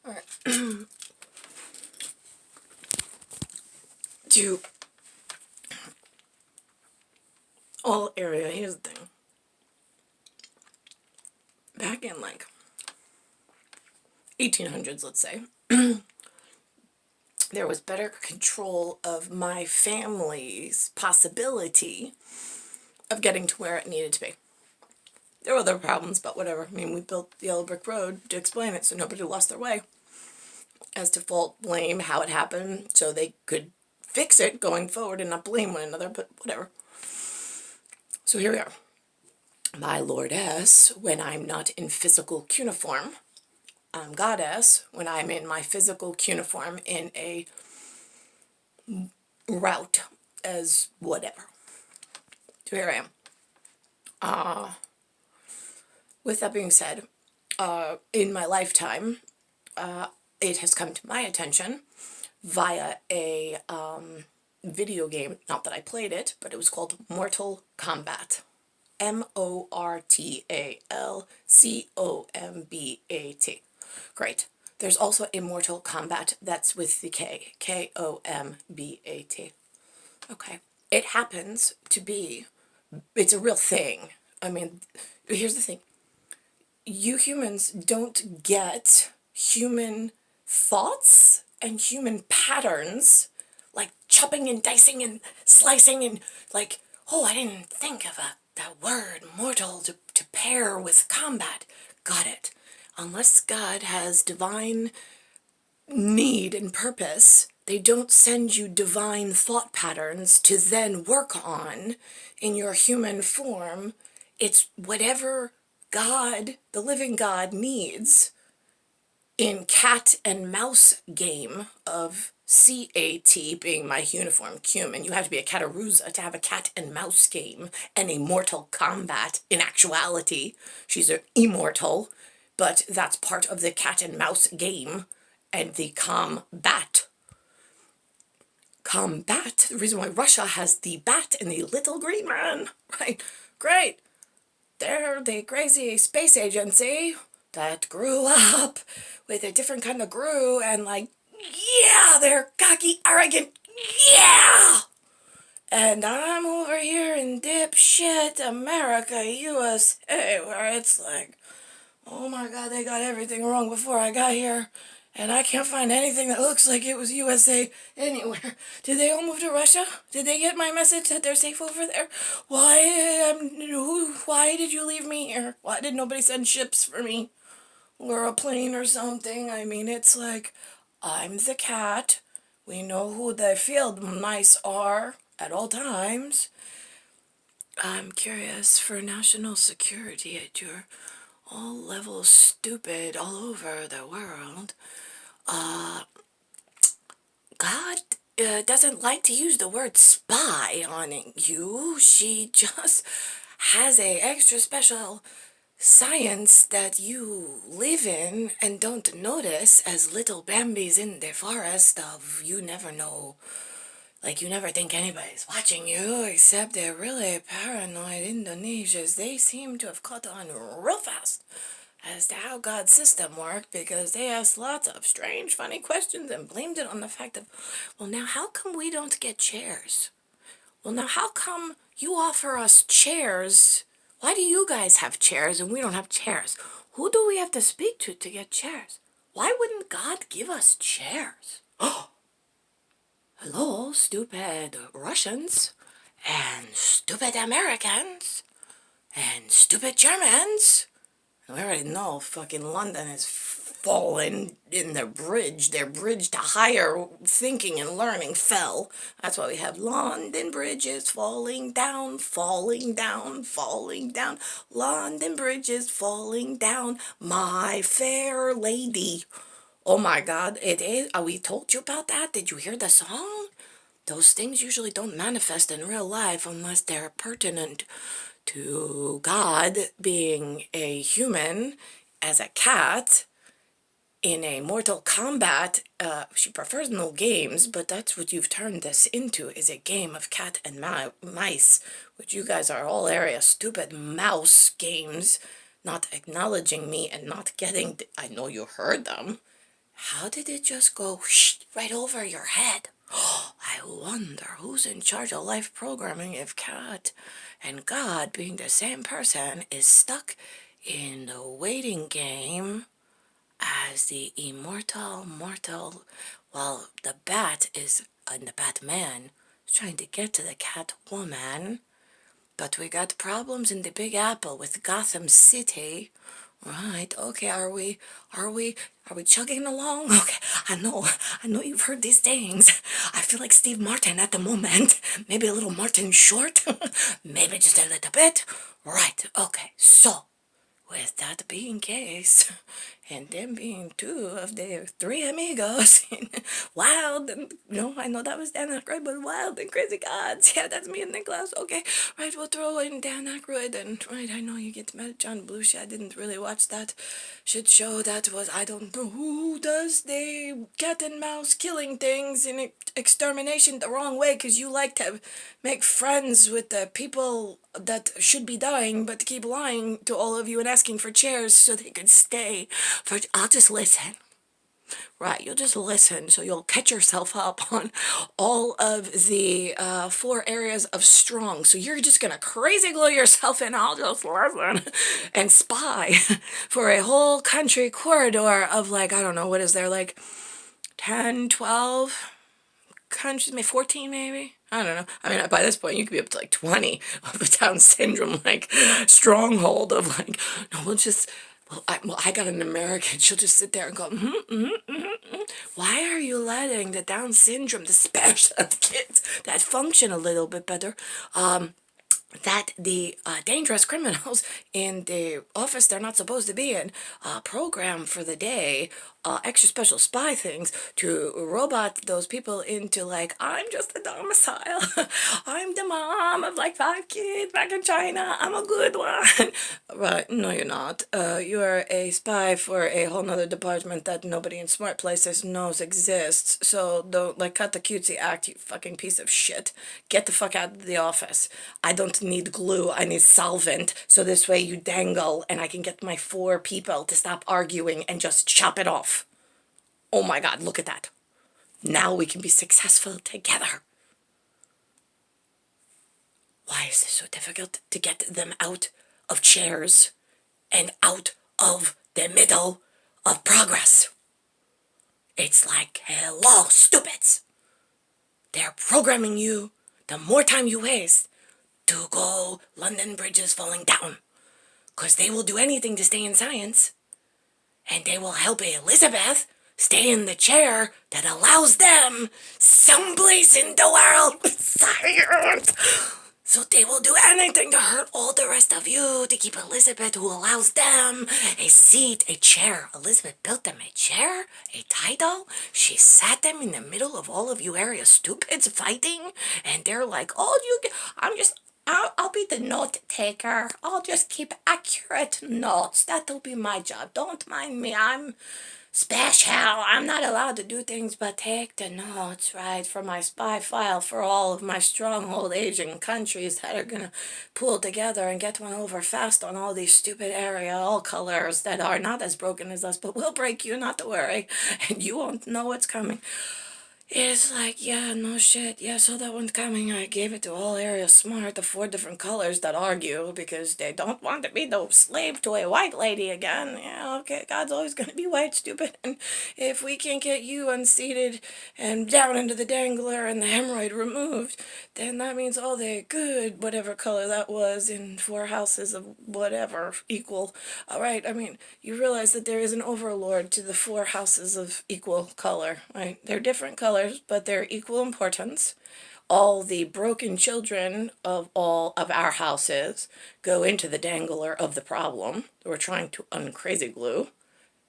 Alright. To all area, here's the thing. Back in like 1800s, let's say, there was better control of my family's possibility of getting to where it needed to be. There were other problems, but whatever. I mean, we built the yellow brick road to explain it so nobody lost their way as to fault, blame, how it happened, so they could fix it going forward and not blame one another, but whatever. So here we are. My Lordess, when I'm not in physical cuneiform. I'm Goddess, when I'm in my physical cuneiform in a route as whatever. So here I am. With that being said, in my lifetime, it has come to my attention via a video game, not that I played it, but it was called Mortal Kombat. MORTAL Great. There's also a Mortal Kombat that's with the K. KOMBAT. Okay. It happens to be, it's a real thing. I mean, here's the thing. You humans don't get human thoughts and human patterns, like chopping and dicing and slicing and like, oh, I didn't think of that word mortal to pair with combat. Got it. Unless God has divine need and purpose, they don't send you divine thought patterns to then work on in your human form. It's whatever God, the living God, needs in cat and mouse game of CAT being my uniform cumin. You have to be a Catarusa to have a cat and mouse game and a Mortal Kombat. In actuality, she's an immortal, but that's part of the cat and mouse game and the combat. Combat, the reason why Russia has the bat and the little green man, right? Great. They're the crazy space agency that grew up with a different kind of grew and like, yeah, they're cocky, arrogant, yeah! And I'm over here in dipshit America, U.S.A, where it's like, oh my god, they got everything wrong before I got here. And I can't find anything that looks like it was USA anywhere. Did they all move to Russia? Did they get my message that they're safe over there? Why did you leave me here? Why did nobody send ships for me? Or a plane or something? I mean, it's like, I'm the cat. We know who the field mice are at all times. I'm curious for national security at your all levels stupid all over the world. God doesn't like to use the word spy on you. She just has a extra special science that you live in and don't notice as little Bambis in the forest of you never know. Like, you never think anybody's watching you, except they're really paranoid Indonesians. They seem to have caught on real fast as to how God's system worked, because they asked lots of strange, funny questions and blamed it on the fact of, well, now how come we don't get chairs? Well, now how come you offer us chairs? Why do you guys have chairs and we don't have chairs? Who do we have to speak to get chairs? Why wouldn't God give us chairs? Oh, hello, stupid Russians, and stupid Americans, and stupid Germans. We already know fucking London is fallen in their bridge to higher thinking and learning fell. That's why we have London bridges falling down, falling down, falling down. London bridges falling down, my fair lady. Oh my god, it is. We told you about that? Did you hear the song? Those things usually don't manifest in real life unless they're pertinent to God being a human as a cat in a Mortal Kombat. She prefers no games, but that's what you've turned this into, is a game of cat and mice, which you guys are all area stupid mouse games, not acknowledging me and not getting, I know you heard them, How did it just go whoosh, right over your head? I wonder who's in charge of life programming if Cat and God, being the same person, is stuck in the waiting game as the immortal mortal, while the bat is, and the Batman is trying to get to the cat woman. But we got problems in the Big Apple with Gotham City. Right, okay, are we chugging along? Okay, I know you've heard these things. I feel like Steve Martin at the moment. Maybe a little Martin Short. Maybe just a little bit. Right, okay, so with that being case, and them being two of the three amigos in Wild and, I know that was Dan Aykroyd, but Wild and Crazy Gods. Yeah, that's me and Nicholas. Okay, right, we'll throw in Dan Aykroyd, and, right, I know you get mad at John Belushi. I didn't really watch that shit show. That was, I don't know who does the cat and mouse killing things in extermination the wrong way, because you like to make friends with the people that should be dying, but keep lying to all of you and asking for chairs so they could stay. I'll just listen. Right, you'll just listen, so you'll catch yourself up on all of the 4 areas of strong. So you're just gonna crazy glue yourself in. I'll just listen and spy for a whole country corridor of, like, I don't know, what is there, like 10, 12 countries, maybe 14 maybe? I don't know. I mean, by this point, you could be up to like 20 of the Down syndrome, like, stronghold of, like, no, I got an American. She'll just sit there and go, Why are you letting the Down syndrome, the special kids that function a little bit better, that the dangerous criminals in the office they're not supposed to be in, program for the day, extra special spy things to robot those people into, like, I'm just a domicile. I'm the mom of like 5 kids back in China. I'm a good one. Right, no you're not. You're a spy for a whole nother department that nobody in smart places knows exists. So don't, like, cut the cutesy act, you fucking piece of shit. Get the fuck out of the office. I don't need glue, I need solvent, so this way you dangle and I can get my 4 people to stop arguing and just chop it off. Oh my god, look at that. Now we can be successful together. Why is this so difficult to get them out of chairs and out of the middle of progress? It's like, hello, stupids. They're programming you, the more time you waste, to go London Bridge is falling down. Because they will do anything to stay in science. And they will help Elizabeth stay in the chair that allows them someplace in the world with science. So they will do anything to hurt all the rest of you to keep Elizabeth, who allows them a seat, a chair. Elizabeth built them a chair, a title. She sat them in the middle of all of you area stupids fighting. And they're like, I'll be the note taker. I'll just keep accurate notes. That'll be my job. Don't mind me. I'm special. I'm not allowed to do things but take the notes, right, for my spy file for all of my stronghold Asian countries that are gonna pull together and get one over fast on all these stupid area all colors that are not as broken as us, but will break you, not to worry, and you won't know what's coming. It's like, yeah, no shit. Yeah, saw that one coming. I gave it to all area smart, the 4 different colors that argue because they don't want to be the slave to a white lady again. Yeah, okay, God's always going to be white, stupid. And if we can't get you unseated and down into the dangler and the hemorrhoid removed, then that means all the good, whatever color that was, in 4 houses of whatever equal. All right, I mean, you realize that there is an overlord to the 4 houses of equal color, right? They're different colors, but they're equal importance. All the broken children of all of our houses go into the dangler of the problem that we're trying to uncrazy glue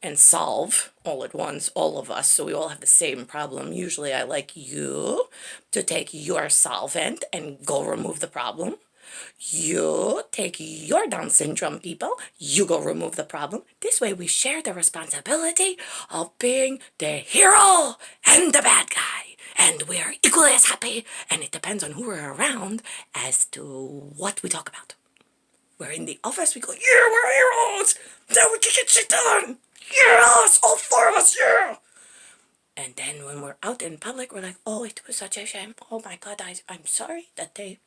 and solve all at once, all of us, so we all have the same problem. Usually I like you to take your solvent and go remove the problem. You take your Down syndrome people, you go remove the problem. This way we share the responsibility of being the hero and the bad guy. And we are equally as happy, and it depends on who we're around as to what we talk about. We're in the office, we go, yeah, we're heroes! Now we can get shit done! Yes! All 4 of us, yeah! And then when we're out in public, we're like, oh, it was such a shame. Oh my God, I'm sorry that they...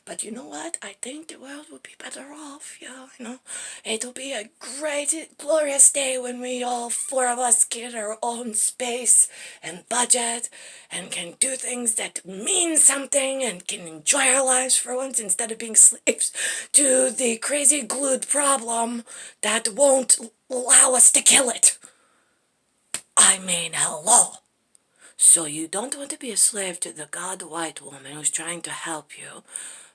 But you know what? I think the world would be better off, yeah, you know. It'll be a great, glorious day when we all four of us get our own space and budget and can do things that mean something and can enjoy our lives for once instead of being slaves to the crazy glued problem that won't allow us to kill it. I mean, hello. So you don't want to be a slave to the god white woman who's trying to help you,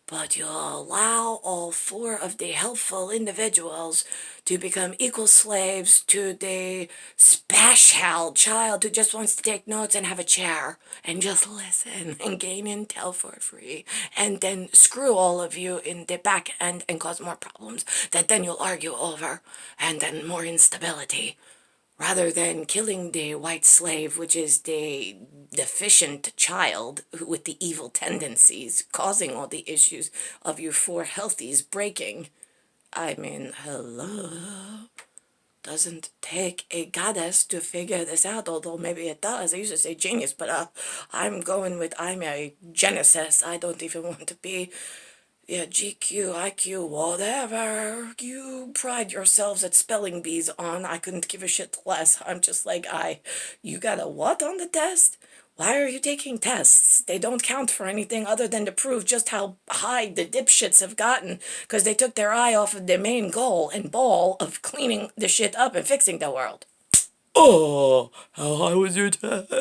but you'll allow all four of the helpful individuals to become equal slaves to the special child who just wants to take notes and have a chair and just listen and gain intel for free, and then screw all of you in the back end and cause more problems that then you'll argue over, and then more instability. Rather than killing the white slave, which is the deficient child with the evil tendencies causing all the issues of your four healthies breaking. I mean, hello. Doesn't take a goddess to figure this out, although maybe it does. I used to say genius, but I'm going with I'm a genesis. I don't even want to be... Yeah, GQ, IQ, whatever you pride yourselves at spelling bees on, I couldn't give a shit less. I'm just like, you got a what on the test? Why are you taking tests? They don't count for anything other than to prove just how high the dipshits have gotten, because they took their eye off of their main goal and ball of cleaning the shit up and fixing the world. Oh, how high was your test?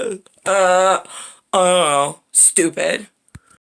I don't know. Stupid.